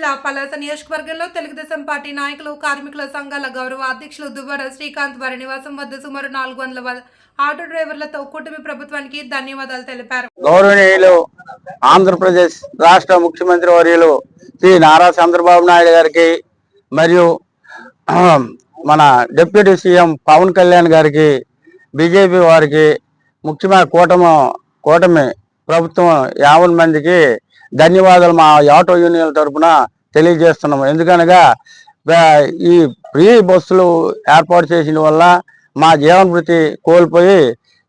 జిల్లా పలాస నియోజకవర్గంలో తెలుగుదేశం పార్టీ నాయకులు కార్మికుల సంఘాల గౌరవ అధ్యక్షులు దువ్వాడ శ్రీకాంత్ వారి నివాసం వద్ద సుమారు 400 ఆటో డ్రైవర్లతో కూటమి ప్రభుత్వానికి ధన్యవాదాలు తెలిపారు. గౌరవనీయులు ఆంధ్రప్రదేశ్ రాష్ట్ర ముఖ్యమంత్రి వర్యులు శ్రీ నారా చంద్రబాబు నాయుడు గారికి మరియు మన డిప్యూటీ సీఎం పవన్ కళ్యాణ్ గారికి, బీజేపీ వారికి, ముఖ్యమైన కూటమి ప్రభుత్వం 50 మందికి ధన్యవాదాలు మా ఆటో యూనియన్ తరఫున తెలియజేస్తున్నాము. ఎందుకనగా ఈ ఫ్రీ బస్సులు ఏర్పాటు చేసిన వల్ల మా జీవన వృత్తి కోల్పోయి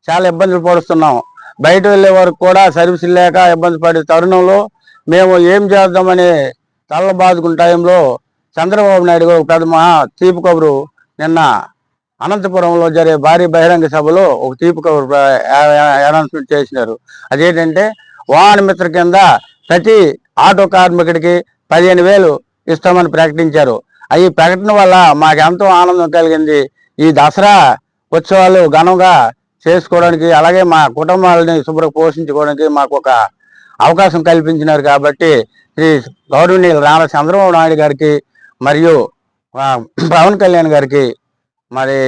చాలా ఇబ్బందులు పడుతున్నాం. బయట వెళ్ళే వరకు కూడా సర్వీసులు లేక ఇబ్బంది పడే తరుణంలో మేము ఏం చేద్దామని తల్ల బాదుకున్న టైంలో చంద్రబాబు నాయుడు గారు పెద్ద తీపి కబురు నిన్న అనంతపురంలో జరిగే భారీ బహిరంగ సభలో ఒక తీపి కబురు అనౌన్స్మెంట్ చేసినారు. అదేంటంటే వాహన మిత్ర కింద ప్రతి ఆటో కార్మికుడికి 15,000 ఇస్తామని ప్రకటించారు. ఈ ప్రకటన వల్ల మాకు ఎంతో ఆనందం కలిగింది. ఈ దసరా ఉత్సవాలు ఘనంగా చేసుకోవడానికి, అలాగే మా కుటుంబాలని శుభ్ర పోషించుకోవడానికి మాకు ఒక అవకాశం కల్పించినారు. కాబట్టి శ్రీ గౌరవనీయులు నారా చంద్రబాబు నాయుడు గారికి మరియు పవన్ కళ్యాణ్ గారికి, మరి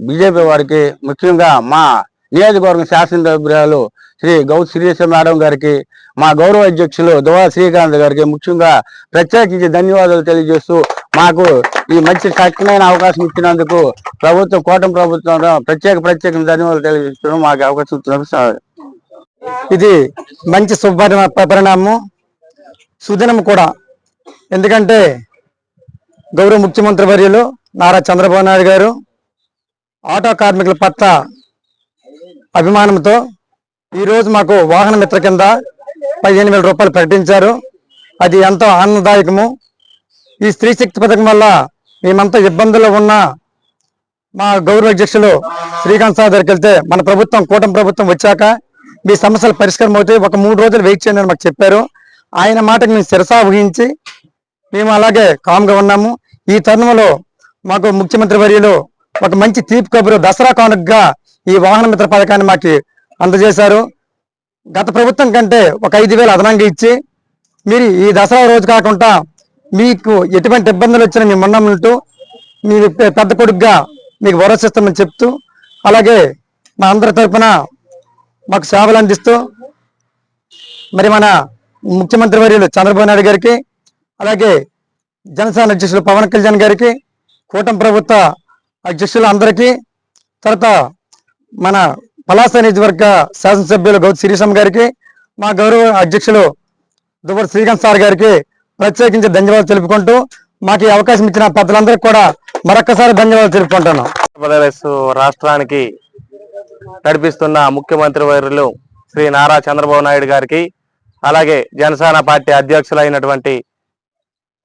బీజేపీ వారికి, ముఖ్యంగా మా నియోజకవర్గం శాసనసభ్యురాలు శ్రీ గౌత్ శ్రీశ మేడం గారికి, మా గౌరవ అధ్యక్షులు దువ్వాడ శ్రీకాంత్ గారికి ముఖ్యంగా ప్రత్యేకించి ధన్యవాదాలు తెలియజేస్తూ మాకు ఈ మంచి చక్కనైన అవకాశం ఇచ్చినందుకు కూటమి ప్రభుత్వం ప్రత్యేక ధన్యవాదాలు తెలియజేస్తున్నాం. మాకు అవకాశం ఇచ్చినందుకు ఇది మంచి పరిణామం, సుదినం కూడా. ఎందుకంటే గౌరవ ముఖ్యమంత్రి వర్యులు నారా చంద్రబాబు నాయుడు గారు ఆటో కార్మికుల పట్ల అభిమానంతో ఈరోజు మాకు వాహన మిత్ర కింద 15,000 రూపాయలు ప్రకటించారు. అది ఎంతో ఆనందదాయకము. ఈ స్త్రీ శక్తి పథకం వల్ల మేమంతా ఇబ్బందుల్లో ఉన్న మా గౌరవ అధ్యక్షులు శ్రీకాంత్ సార్ దగ్గరికి వెళ్తే మన ప్రభుత్వం కూటమి ప్రభుత్వం వచ్చాక మీ సమస్యలు పరిష్కారం అవుతాయి, ఒక 3 రోజులు వెయిట్ చేయండి అని మాకు చెప్పారు. ఆయన మాటకు మేము శిరసా వహించి మేము అలాగే కామ్గా ఉన్నాము. ఈ తరుణంలో మాకు ముఖ్యమంత్రి వర్యులు ఒక మంచి తీపి కబురు దసరా కానుకగా ఈ వాహన మిత్ర పథకాన్ని మాకు అందజేశారు. గత ప్రభుత్వం కంటే ఒక 5,000 అదనంగా ఇచ్చి మీరు ఈ దసరా రోజు కాకుండా మీకు ఎటువంటి ఇబ్బందులు వచ్చినా మేము ఉన్నామంటూ మీరు పెద్ద కొడుకుగా మీకు భరోసిస్తామని చెప్తూ, అలాగే మా అందరి తరఫున మాకు సేవలు అందిస్తూ మరి మన ముఖ్యమంత్రి వర్యులు చంద్రబాబు నాయుడు గారికి, అలాగే జనసేన అధ్యక్షులు పవన్ కళ్యాణ్ గారికి, కూటమి ప్రభుత్వ అధ్యక్షులు అందరికీ, తర్వాత మన పలాస నియోజకవర్గ శాసనసభ్యులు గౌత్ శ్రీశం గారికి, మా గౌరవ అధ్యక్షులు దువ్వాడ శ్రీకాంత్ సార్ గారికి ప్రత్యేకించి ధన్యవాదాలు తెలుపుకుంటూ మాకు ఈ అవకాశం ఇచ్చిన పెద్దలందరికీ కూడా మరొక్కసారి ధన్యవాదాలు తెలుపుకుంటున్నాం. ఆంధ్రప్రదేశ్ రాష్ట్రానికి నడిపిస్తున్న ముఖ్యమంత్రి వర్యులు శ్రీ నారా చంద్రబాబు నాయుడు గారికి, అలాగే జనసేన పార్టీ అధ్యక్షులైనటువంటి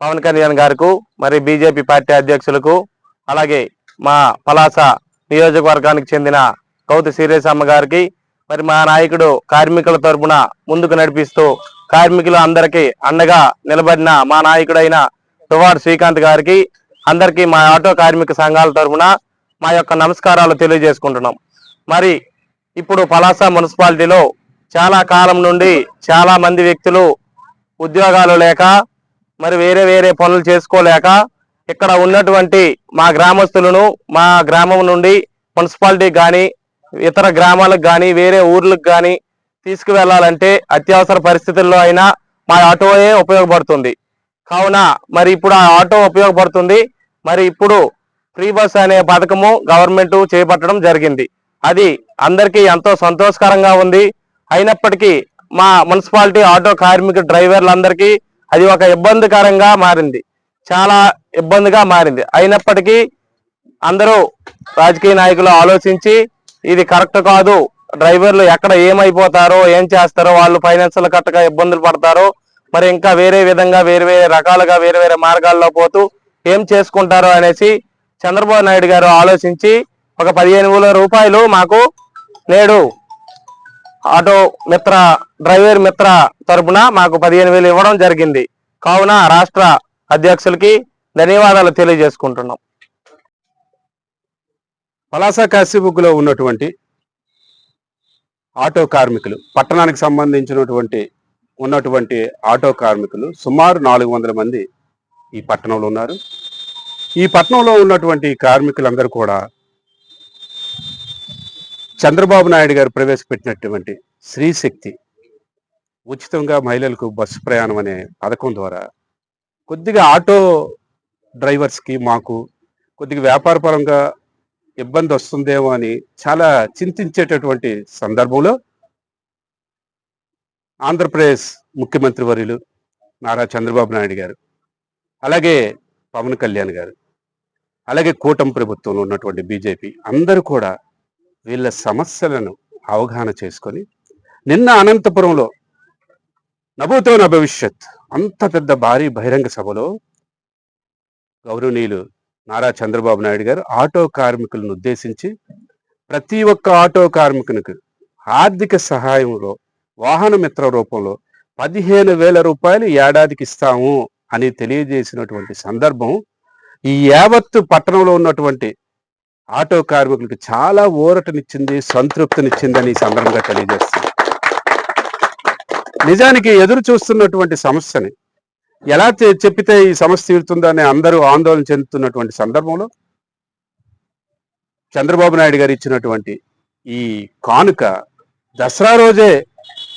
పవన్ కళ్యాణ్ గారికి, మరి బీజేపీ పార్టీ అధ్యక్షులకు, అలాగే మా పలాస నియోజకవర్గానికి చెందిన గౌతు శ్రీరేశమ్మ గారికి, మరి మా నాయకుడు కార్మికుల తరపున ముందుకు నడిపిస్తూ కార్మికులు అందరికీ అండగా నిలబడిన మా నాయకుడైన దువ్వాడ శ్రీకాంత్ గారికి, అందరికీ మా ఆటో కార్మిక సంఘాల తరపున మా యొక్క నమస్కారాలు తెలియజేసుకుంటున్నాం. మరి ఇప్పుడు పలాస మున్సిపాలిటీలో చాలా కాలం నుండి చాలా మంది వ్యక్తులు ఉద్యోగాలు లేక, మరి వేరే పనులు చేసుకోలేక ఇక్కడ ఉన్నటువంటి మా గ్రామస్తులను మా గ్రామం నుండి మున్సిపాలిటీకి కానీ, ఇతర గ్రామాలకు కానీ, వేరే ఊర్లకు కానీ తీసుకువెళ్ళాలంటే అత్యవసర పరిస్థితుల్లో అయినా మా ఆటోయే ఉపయోగపడుతుంది. కావున మరి ఇప్పుడు ఆ ఆటో ఉపయోగపడుతుంది. మరి ఇప్పుడు ఫ్రీ బస్ అనే పథకము గవర్నమెంట్ చేపట్టడం జరిగింది. అది అందరికీ ఎంతో సంతోషకరంగా ఉంది. అయినప్పటికీ మా మున్సిపాలిటీ ఆటో కార్మిక డ్రైవర్లందరికీ అది ఒక ఇబ్బందికరంగా మారింది, చాలా ఇబ్బందిగా మారింది. అయినప్పటికీ అందరూ రాజకీయ నాయకులు ఆలోచించి ఇది కరెక్ట్ కాదు, డ్రైవర్లు ఎక్కడ ఏమైపోతారో ఏం చేస్తారో, వాళ్ళు ఫైనాన్షియల్ కట్టగా ఇబ్బందులు పడతారో, మరి ఇంకా వేరే విధంగా వేరే రకాలుగా వేరే మార్గాల్లో పోతూ ఏం చేసుకుంటారో అనేసి చంద్రబాబు నాయుడు గారు ఆలోచించి ఒక 15,000 రూపాయలు మాకు నేడు ఆటో మిత్ర డ్రైవర్ మిత్ర తరపున మాకు 15,000 ఇవ్వడం జరిగింది. కావున రాష్ట్ర అధ్యక్షులకి ధన్యవాదాలు తెలియజేసుకుంటున్నాం. పలాస కాశీబుగ్గులో ఉన్నటువంటి ఆటో కార్మికులు, పట్టణానికి సంబంధించినటువంటి ఆటో కార్మికులు సుమారు 400 మంది ఈ పట్టణంలో ఉన్నారు. ఈ పట్టణంలో ఉన్నటువంటి కార్మికులందరూ కూడా చంద్రబాబు నాయుడు గారు ప్రవేశపెట్టినటువంటి స్త్రీశక్తి ఉచితంగా మహిళలకు బస్సు ప్రయాణం అనే పథకం ద్వారా కొద్దిగా ఆటో డ్రైవర్స్కి మాకు కొద్దిగా వ్యాపార పరంగా ఇబ్బంది వస్తుందేమో అని చాలా చింతించేటటువంటి సందర్భంలో ఆంధ్రప్రదేశ్ ముఖ్యమంత్రి వర్యులు నారా చంద్రబాబు నాయుడు గారు, అలాగే పవన్ కళ్యాణ్ గారు, అలాగే కూటమి ప్రభుత్వంలో ఉన్నటువంటి బీజేపీ అందరూ కూడా వీళ్ళ సమస్యలను అవగాహన చేసుకొని నిన్న అనంతపురంలో నభూతో నా భవిష్యత్ అంత పెద్ద భారీ బహిరంగ సభలో గౌరవనీయులు నారా చంద్రబాబు నాయుడు గారు ఆటో కార్మికులను ఉద్దేశించి ప్రతి ఒక్క ఆటో కార్మికునికి ఆర్థిక సహాయంలో వాహన మిత్ర రూపంలో 15,000 రూపాయలు ఏడాదికి ఇస్తాము అని తెలియజేసినటువంటి సందర్భం ఈ యావత్తు పట్టణంలో ఉన్నటువంటి ఆటో కార్మికులకు చాలా ఊరటనిచ్చింది, సంతృప్తినిచ్చిందని ఈ సందర్భంగా తెలియజేస్తుంది. నిజానికి ఎదురు చూస్తున్నటువంటి సమస్యని ఎలా చెప్పితే ఈ సమస్య తీరుతుందని అందరూ ఆందోళన చెందుతున్నటువంటి సందర్భంలో చంద్రబాబు నాయుడు గారు ఇచ్చినటువంటి ఈ కానుక దసరా రోజే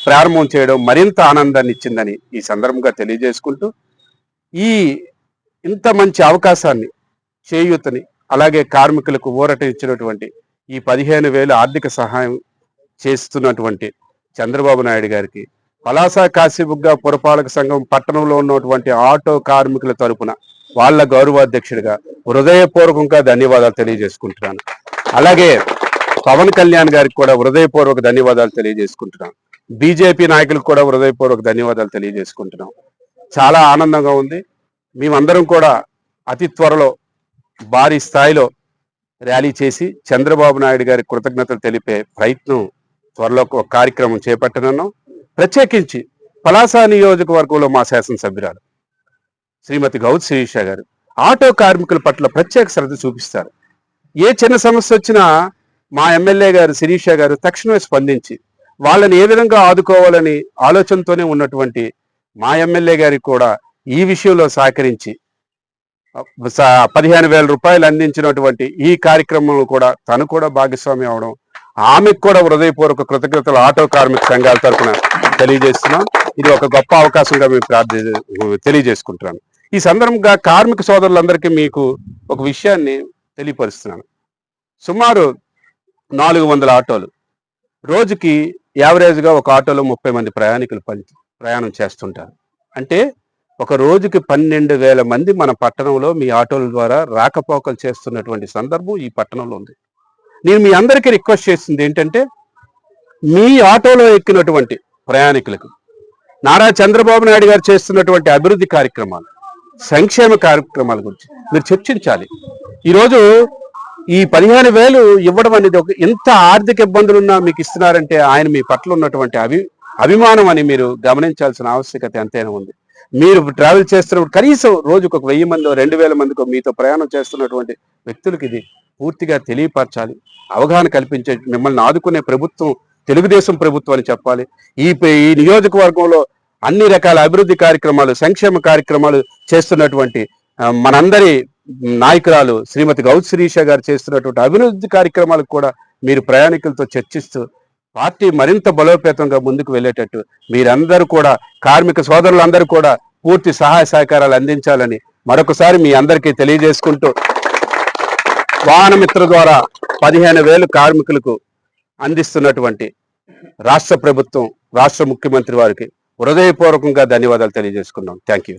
ప్రారంభం చేయడం మరింత ఆనందాన్ని ఇచ్చిందని ఈ సందర్భంగా తెలియజేసుకుంటూ ఈ ఇంత మంచి అవకాశాన్ని, చేయూతని, అలాగే కార్మికులకు ఊరట ఇచ్చినటువంటి ఈ 15,000 ఆర్థిక సహాయం చేస్తున్నటువంటి చంద్రబాబు నాయుడు గారికి పలాస కాశీబుగ్గ పురపాలక సంఘం పట్టణంలో ఉన్నటువంటి ఆటో కార్మికుల తరపున వాళ్ళ గౌరవాధ్యక్షుడిగా హృదయపూర్వకంగా ధన్యవాదాలు తెలియజేసుకుంటున్నాను. అలాగే పవన్ కళ్యాణ్ గారికి కూడా హృదయపూర్వక ధన్యవాదాలు తెలియజేసుకుంటున్నాను. బీజేపీ నాయకులకు కూడా హృదయపూర్వక ధన్యవాదాలు తెలియజేసుకుంటున్నాం. చాలా ఆనందంగా ఉంది. మేమందరం కూడా అతి త్వరలో భారీ స్థాయిలో ర్యాలీ చేసి చంద్రబాబు నాయుడు గారి కృతజ్ఞతలు తెలిపే ప్రయత్నం త్వరలో ఒక కార్యక్రమం చేపట్టనున్నాం. ప్రత్యేకించి పలాస నియోజకవర్గంలో మా శాసనసభ్యురాలు శ్రీమతి గౌత్ శిరీష గారు ఆటో కార్మికుల పట్ల ప్రత్యేక శ్రద్ధ చూపిస్తారు. ఏ చిన్న సమస్య వచ్చినా మా ఎమ్మెల్యే గారు శిరీష గారు తక్షణమే స్పందించి వాళ్ళని ఏ విధంగా ఆదుకోవాలని ఆలోచనతోనే ఉన్నటువంటి మా ఎమ్మెల్యే గారికి కూడా ఈ విషయంలో సహకరించి 15,000 రూపాయలు అందించినటువంటి ఈ కార్యక్రమంలో కూడా తను కూడా భాగస్వామి అవడం, ఆమెకు కూడా హృదయపూర్వక కృతజ్ఞతలు ఆటో కార్మిక సంఘాల తరఫున తెలియజేస్తున్నాం. ఇది ఒక గొప్ప అవకాశంగా మేము తెలియజేసుకుంటున్నాను. ఈ సందర్భంగా కార్మిక సోదరులందరికీ మీకు ఒక విషయాన్ని తెలియపరుస్తున్నాను. సుమారు 400 ఆటోలు రోజుకి యావరేజ్గా ఒక ఆటోలో 30 మంది ప్రయాణికులు ప్రయాణం చేస్తుంటారు. అంటే ఒక రోజుకి 12,000 మంది మన పట్టణంలో మీ ఆటోల ద్వారా రాకపోకలు చేస్తున్నటువంటి సందర్భం ఈ పట్టణంలో ఉంది. నేను మీ అందరికీ రిక్వెస్ట్ చేసింది ఏంటంటే, మీ ఆటోలో ఎక్కినటువంటి ప్రయాణికులకు నారా చంద్రబాబు నాయుడు గారు చేస్తున్నటువంటి అభివృద్ధి కార్యక్రమాలు, సంక్షేమ కార్యక్రమాల గురించి మీరు చర్చించాలి. ఈరోజు ఈ 15,000 ఇవ్వడం అనేది ఒక ఎంత ఆర్థిక ఇబ్బందులున్నా మీకు ఇస్తున్నారంటే ఆయన మీ పట్ల ఉన్నటువంటి అభిమానం అని మీరు గమనించాల్సిన ఆవశ్యకత ఎంతైనా ఉంది. మీరు ట్రావెల్ చేస్తున్నప్పుడు కనీసం రోజుకు 1,000 మందో 2,000 మందికో మీతో ప్రయాణం చేస్తున్నటువంటి వ్యక్తులకు ఇది పూర్తిగా తెలియపరచాలి, అవగాహన కల్పించే, మిమ్మల్ని ఆదుకునే ప్రభుత్వం తెలుగుదేశం ప్రభుత్వం అని చెప్పాలి. ఈ నియోజకవర్గంలో అన్ని రకాల అభివృద్ధి కార్యక్రమాలు, సంక్షేమ కార్యక్రమాలు చేస్తున్నటువంటి మనందరి నాయకురాలు శ్రీమతి గౌత్ శిరీష గారు చేస్తున్నటువంటి అభివృద్ధి కార్యక్రమాలకు కూడా మీరు ప్రయాణికులతో చర్చిస్తూ పార్టీ మరింత బలోపేతంగా ముందుకు వెళ్ళేటట్టు మీరందరూ కూడా, కార్మిక సోదరులందరూ కూడా పూర్తి సహాయ సహకారాలు అందించాలని మరొకసారి మీ అందరికీ తెలియజేసుకుంటూ, వాహన మిత్ర ద్వారా 15,000 కార్మికులకు అందిస్తున్నటువంటి రాష్ట్ర ప్రభుత్వం, రాష్ట్ర ముఖ్యమంత్రి వారికి హృదయపూర్వకంగా ధన్యవాదాలు తెలియజేసుకున్నాం. Thank you.